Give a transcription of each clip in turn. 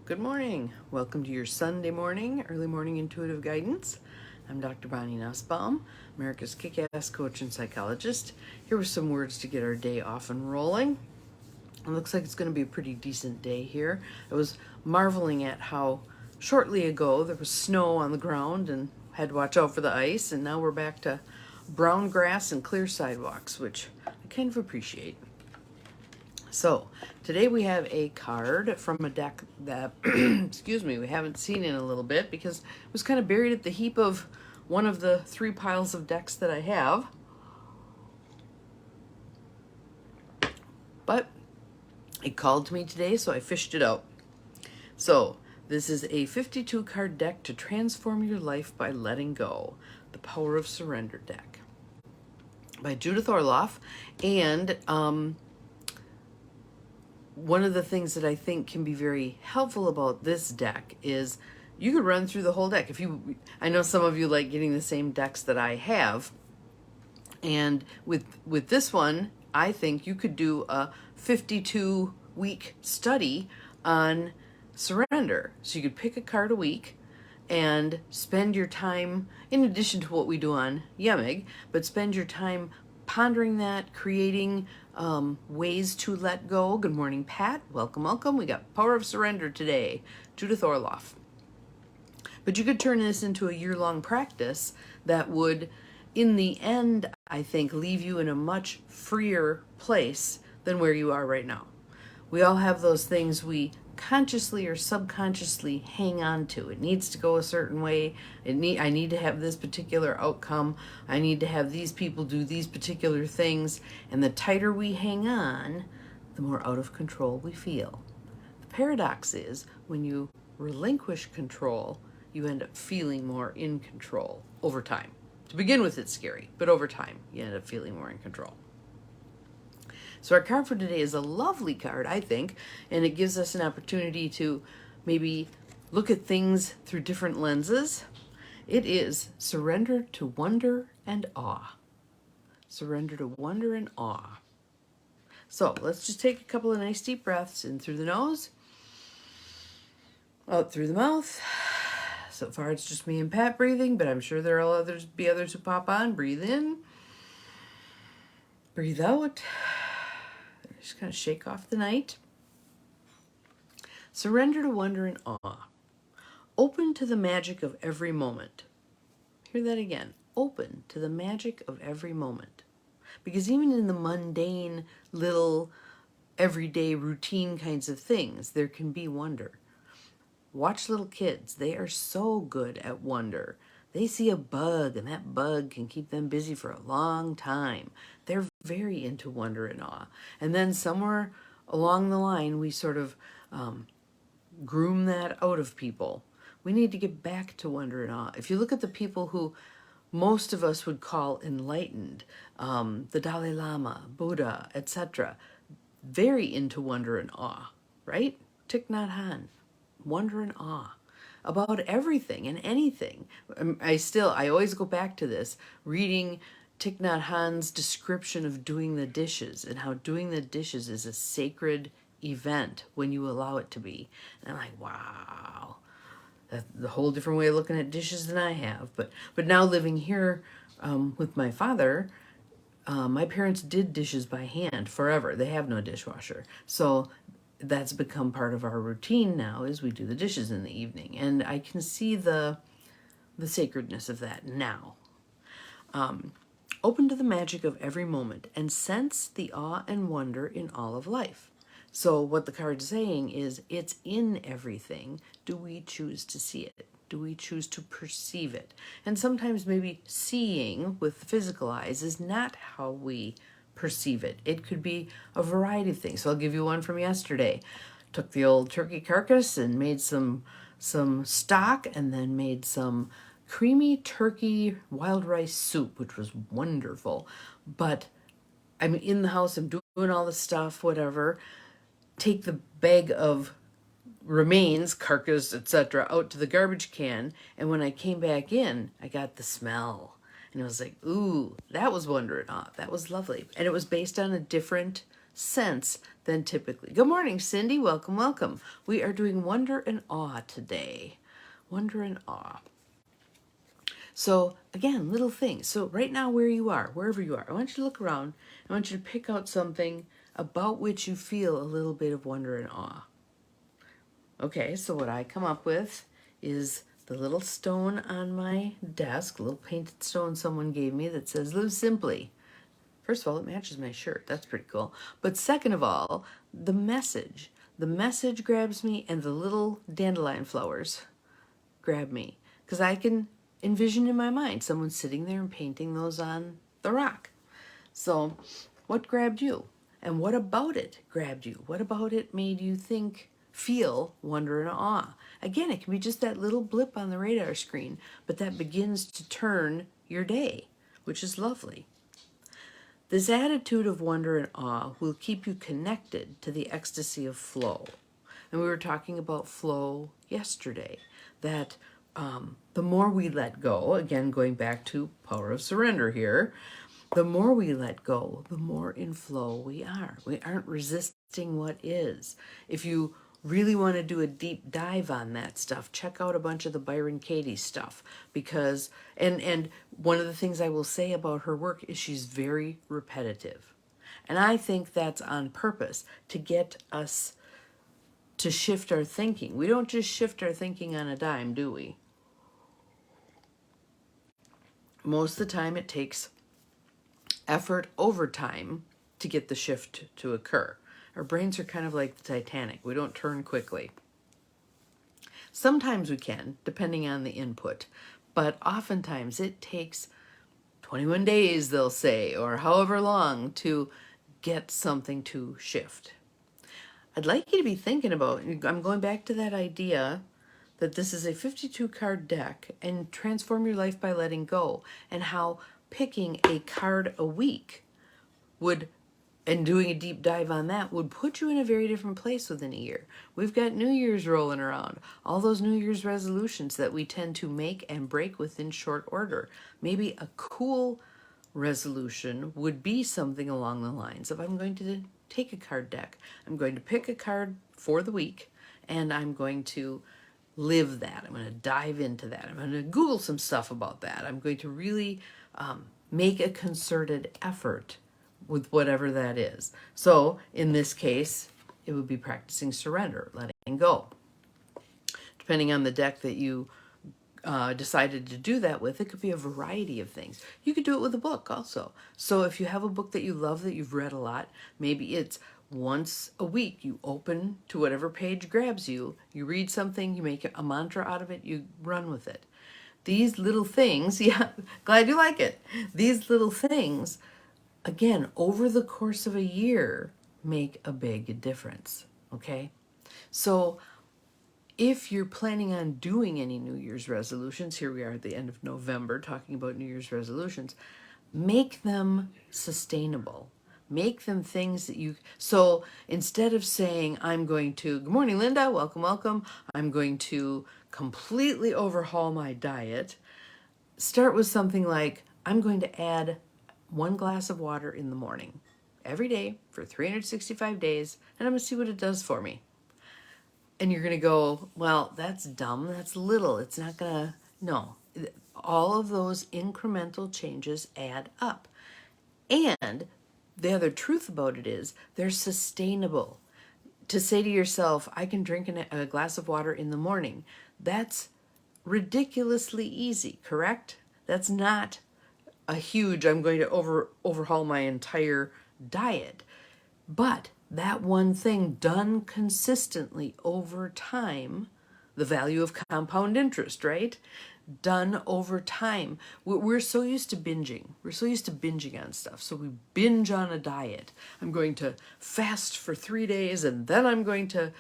Good morning. Welcome to your Sunday morning, early morning intuitive guidance. I'm Dr. Bonnie Nussbaum, America's kick-ass coach and psychologist. Here with some words to get our day off and rolling. It looks like it's going to be a pretty decent day here. I was marveling at how shortly ago there was snow on the ground and had to watch out for the ice, and now we're back to brown grass and clear sidewalks, which I kind of appreciate. So today we have a card from a deck that, excuse me, we haven't seen in a little bit because it was kind of buried at the heap of one of the 3 piles of decks that I have. But it called to me today, so I fished it out. So this is a 52 card deck to transform your life by letting go. The Power of Surrender deck by Judith Orloff. And one of the things that I think can be very helpful about this deck is you could run through the whole deck. I know some of you like getting the same decks that I have, and with this one, I think you could do a 52-week study on surrender. So you could pick a card a week and spend your time, in addition to what we do on YEMIG, but spend your time pondering that, creating ways to let go. Good morning, Pat. Welcome, welcome. We got Power of Surrender today. Judith Orloff. But you could turn this into a year-long practice that would, in the end, I think, leave you in a much freer place than where you are right now. We all have those things we consciously or subconsciously hang on to. It needs to go a certain way. I need to have this particular outcome. I need to have these people do these particular things. And the tighter we hang on, the more out of control we feel. The paradox is when you relinquish control, you end up feeling more in control over time. To begin with, it's scary, but over time, you end up feeling more in control. So our card for today is a lovely card, I think, and it gives us an opportunity to maybe look at things through different lenses. It is Surrender to Wonder and Awe. Surrender to wonder and awe. So let's just take a couple of nice deep breaths in through the nose, out through the mouth. So far it's just me and Pat breathing, but I'm sure there will be others who pop on. Breathe in, breathe out. Just kind of shake off the night. Surrender to wonder and awe. Open to the magic of every moment. Hear that again. Open to the magic of every moment. Because even in the mundane, little, everyday, routine kinds of things, there can be wonder. Watch little kids. They are so good at wonder. They see a bug, and that bug can keep them busy for a long time. They're very into wonder and awe. And then somewhere along the line, we sort of groom that out of people. We need to get back to wonder and awe. If you look at the people who most of us would call enlightened, the Dalai Lama, Buddha, etc., very into wonder and awe, right? Thich Nhat Hanh, wonder and awe about everything and anything. I always go back to this, reading Thich Nhat Hanh's description of doing the dishes and how doing the dishes is a sacred event when you allow it to be. And I'm like, wow, that's a whole different way of looking at dishes than I have. But now living here with my father, my parents did dishes by hand forever. They have no dishwasher. So that's become part of our routine now, is we do the dishes in the evening. And I can see the sacredness of that now. Open to the magic of every moment and sense the awe and wonder in all of life. So what the card's saying is it's in everything. Do we choose to see it? Do we choose to perceive it? And sometimes maybe seeing with the physical eyes is not how we perceive it. It could be a variety of things. So I'll give you one from yesterday. Took the old turkey carcass and made some stock, and then made some creamy turkey wild rice soup, which was wonderful. But I'm in the house, I'm doing all the stuff, whatever. Take the bag of remains, carcass, etc., out to the garbage can, and when I came back in, I got the smell. And I was like, ooh, that was wonder and awe. That was lovely. And it was based on a different sense than typically. Good morning, Cindy. Welcome, welcome. We are doing wonder and awe today. Wonder and awe. So again, little things. So right now where you are, wherever you are, I want you to look around. I want you to pick out something about which you feel a little bit of wonder and awe. Okay, so what I come up with is the little stone on my desk, a little painted stone someone gave me that says live simply. First of all, it matches my shirt. That's pretty cool. But second of all, the message. The message grabs me, and the little dandelion flowers grab me. Because I can envision in my mind someone sitting there and painting those on the rock. So what grabbed you? And what about it grabbed you? What about it made you think, feel wonder and awe? Again, it can be just that little blip on the radar screen, but that begins to turn your day, which is lovely. This attitude of wonder and awe will keep you connected to the ecstasy of flow. And we were talking about flow yesterday, that the more we let go, again, going back to power of surrender here, the more we let go, the more in flow we are. We aren't resisting what is. If you really want to do a deep dive on that stuff, check out a bunch of the Byron Katie stuff, because and one of the things I will say about her work is she's very repetitive. And I think that's on purpose to get us to shift our thinking. We don't just shift our thinking on a dime, do we? Most of the time it takes effort over time to get the shift to occur. Our brains are kind of like the Titanic. We don't turn quickly. Sometimes we can, depending on the input, but oftentimes it takes 21 days, they'll say, or however long to get something to shift. I'd like you to be thinking about, I'm going back to that idea that this is a 52 card deck and transform your life by letting go, and how picking a card a week would, and doing a deep dive on that, would put you in a very different place within a year. We've got New Year's rolling around, all those New Year's resolutions that we tend to make and break within short order. Maybe a cool resolution would be something along the lines of, I'm going to take a card deck, I'm going to pick a card for the week, and I'm going to live that. I'm going to dive into that. I'm going to Google some stuff about that. I'm going to really make a concerted effort with whatever that is. So in this case, it would be practicing surrender, letting go. Depending on the deck that you decided to do that with, it could be a variety of things. You could do it with a book also. So if you have a book that you love, that you've read a lot, maybe it's once a week you open to whatever page grabs you, you read something, you make a mantra out of it, you run with it. These little things, yeah, glad you like it. These little things, again, over the course of a year, make a big difference, okay? So if you're planning on doing any New Year's resolutions, here we are at the end of November talking about New Year's resolutions, make them sustainable. Make them things that you, so instead of saying, I'm going to, good morning, Linda, welcome, welcome, I'm going to completely overhaul my diet, start with something like, I'm going to add 1 glass of water in the morning every day for 365 days, and I'm going to see what it does for me. And you're going to go, well, that's dumb, that's little, it's not going to, no. All of those incremental changes add up. And the other truth about it is they're sustainable. To say to yourself, I can drink a glass of water in the morning, that's ridiculously easy, correct? That's not a huge, I'm going to overhaul my entire diet. But that one thing done consistently over time, the value of compound interest, right? Done over time. We're so used to binging. We're so used to binging on stuff. So we binge on a diet. I'm going to fast for 3 days, and then I'm going to,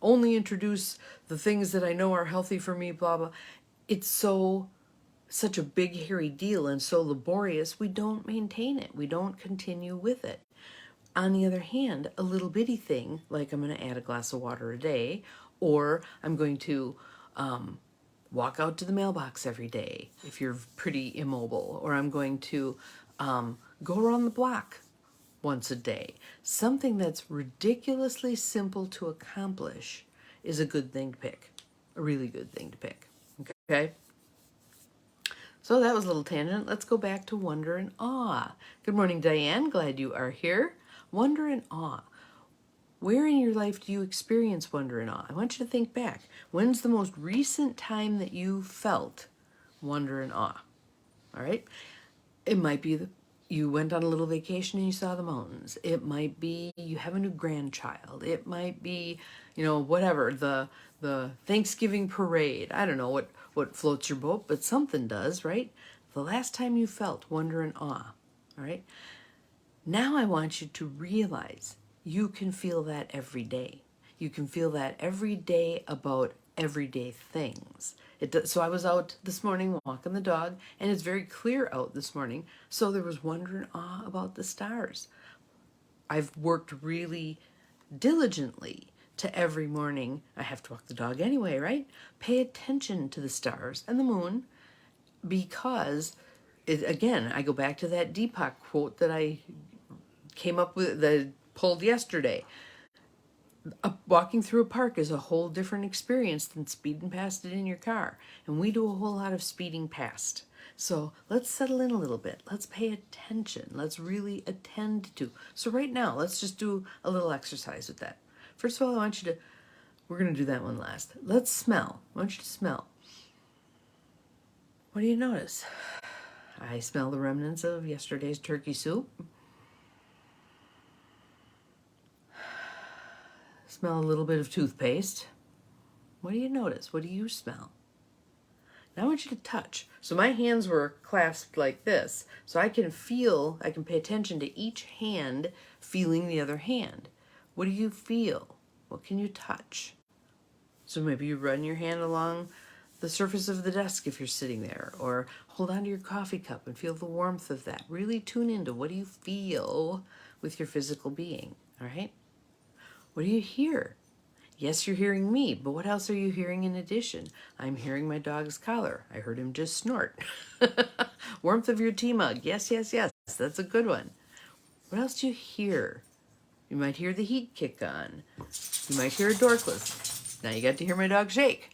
only introduce the things that I know are healthy for me, blah, blah. It's such a big, hairy deal and so laborious, we don't maintain it. We don't continue with it. On the other hand, a little bitty thing, like I'm going to add a glass of water a day, or I'm going to walk out to the mailbox every day if you're pretty immobile, or I'm going to go around the block once a day. Something that's ridiculously simple to accomplish is a good thing to pick, a really good thing to pick. Okay? So that was a little tangent. Let's go back to wonder and awe. Good morning, Diane. Glad you are here. Wonder and awe. Where in your life do you experience wonder and awe? I want you to think back. When's the most recent time that you felt wonder and awe? All right? It might be you went on a little vacation and you saw the mountains. It might be you have a new grandchild. It might be, whatever, the Thanksgiving parade. I don't know what floats your boat, but something does, right? The last time you felt wonder and awe. All right? Now I want you to realize you can feel that every day. You can feel that every day about everyday things. So I was out this morning walking the dog, and it's very clear out this morning, so there was wonder and awe about the stars. I've worked really diligently to every morning, I have to walk the dog anyway, right? Pay attention to the stars and the moon, because, again, I go back to that Deepak quote that I came up with, that I pulled yesterday. Walking through a park is a whole different experience than speeding past it in your car. And we do a whole lot of speeding past. So let's settle in a little bit. Let's pay attention. Let's really attend to. So right now, let's just do a little exercise with that. First of all, we're going to do that one last. Let's smell. I want you to smell. What do you notice? I smell the remnants of yesterday's turkey soup. Smell a little bit of toothpaste. What do you notice? What do you smell? Now I want you to touch. So my hands were clasped like this. So I can pay attention to each hand feeling the other hand. What do you feel? What can you touch? So maybe you run your hand along the surface of the desk if you're sitting there, or hold on to your coffee cup and feel the warmth of that. Really tune into what do you feel with your physical being, all right? What do you hear? Yes, you're hearing me, but what else are you hearing in addition? I'm hearing my dog's collar. I heard him just snort. Warmth of your tea mug. Yes, yes, yes. That's a good one. What else do you hear? You might hear the heat kick on. You might hear a door close. Now you got to hear my dog shake.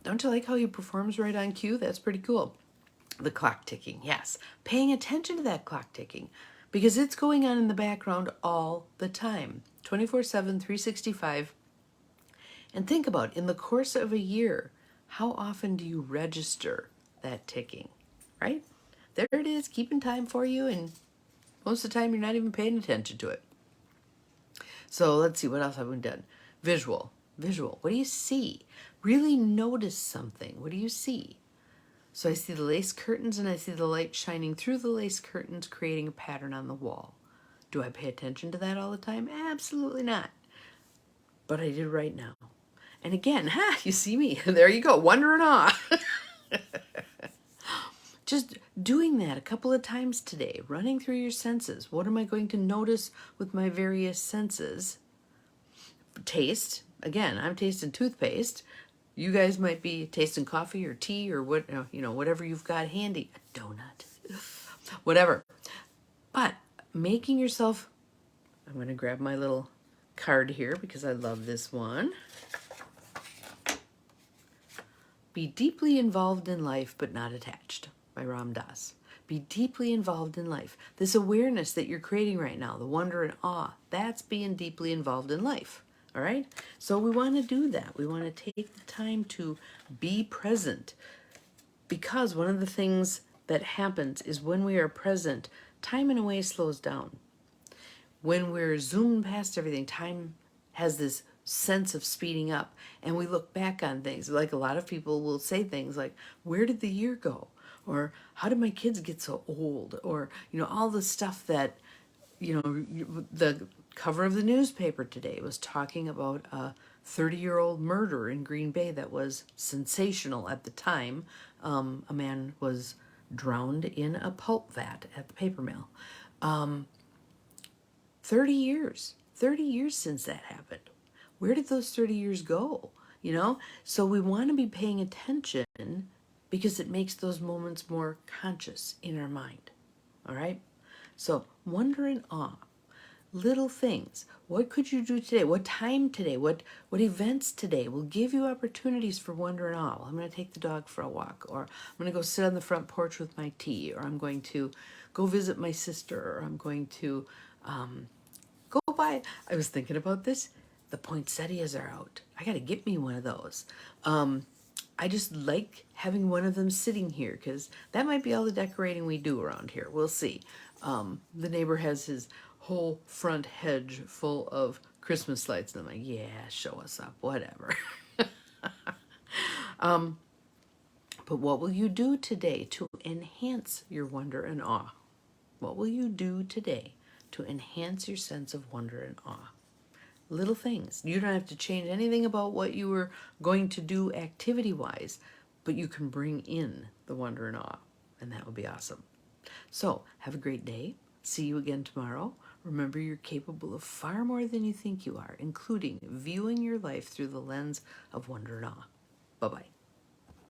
Don't you like how he performs right on cue? That's pretty cool. The clock ticking, yes. Paying attention to that clock ticking, because it's going on in the background all the time, 24/7, 365. And think about, in the course of a year, how often do you register that ticking, right? There it is, keeping time for you, and most of the time you're not even paying attention to it. So let's see, what else have we done? Visual. What do you see? Really notice something. What do you see? So I see the lace curtains, and I see the light shining through the lace curtains, creating a pattern on the wall. Do I pay attention to that all the time? Absolutely not. But I did right now. And again, you see me. There you go, wonder and awe. Just doing that a couple of times today, running through your senses. What am I going to notice with my various senses? Taste. Again, I'm tasting toothpaste. You guys might be tasting coffee or tea or whatever you've got handy. A donut. Whatever. But making yourself, I'm going to grab my little card here because I love this one. Be deeply involved in life but not attached, by Ram Dass. Be deeply involved in life. This awareness that you're creating right now, the wonder and awe, that's being deeply involved in life. All right? So we want to do that. We want to take the time to be present, because one of the things that happens is when we are present, time in a way slows down. When we're zoomed past everything, time has this sense of speeding up, and we look back on things. Like a lot of people will say things like, where did the year go? Or how did my kids get so old? Or, all the stuff that, the cover of the newspaper today was talking about a 30-year-old murder in Green Bay that was sensational at the time. A man was drowned in a pulp vat at the paper mill. 30 years since that happened. Where did those 30 years go? So we want to be paying attention, because it makes those moments more conscious in our mind. All right? So, wonder and awe. Little things. What could you do today? What time today? What events today will give you opportunities for wonder and awe? Well, I'm going to take the dog for a walk, or I'm going to go sit on the front porch with my tea, or I'm going to go visit my sister, or I'm going to go by. I was thinking about this. The poinsettias are out. I got to get me one of those. I just like having one of them sitting here because that might be all the decorating we do around here. We'll see. The neighbor has his whole front hedge full of Christmas lights, and I'm like, yeah, show us up, whatever. But what will you do today to enhance your wonder and awe? What will you do today to enhance your sense of wonder and awe? Little things. You don't have to change anything about what you were going to do activity wise, but you can bring in the wonder and awe, and that would be awesome. So, have a great day. See you again tomorrow. Remember, you're capable of far more than you think you are, including viewing your life through the lens of wonder and awe. Bye bye.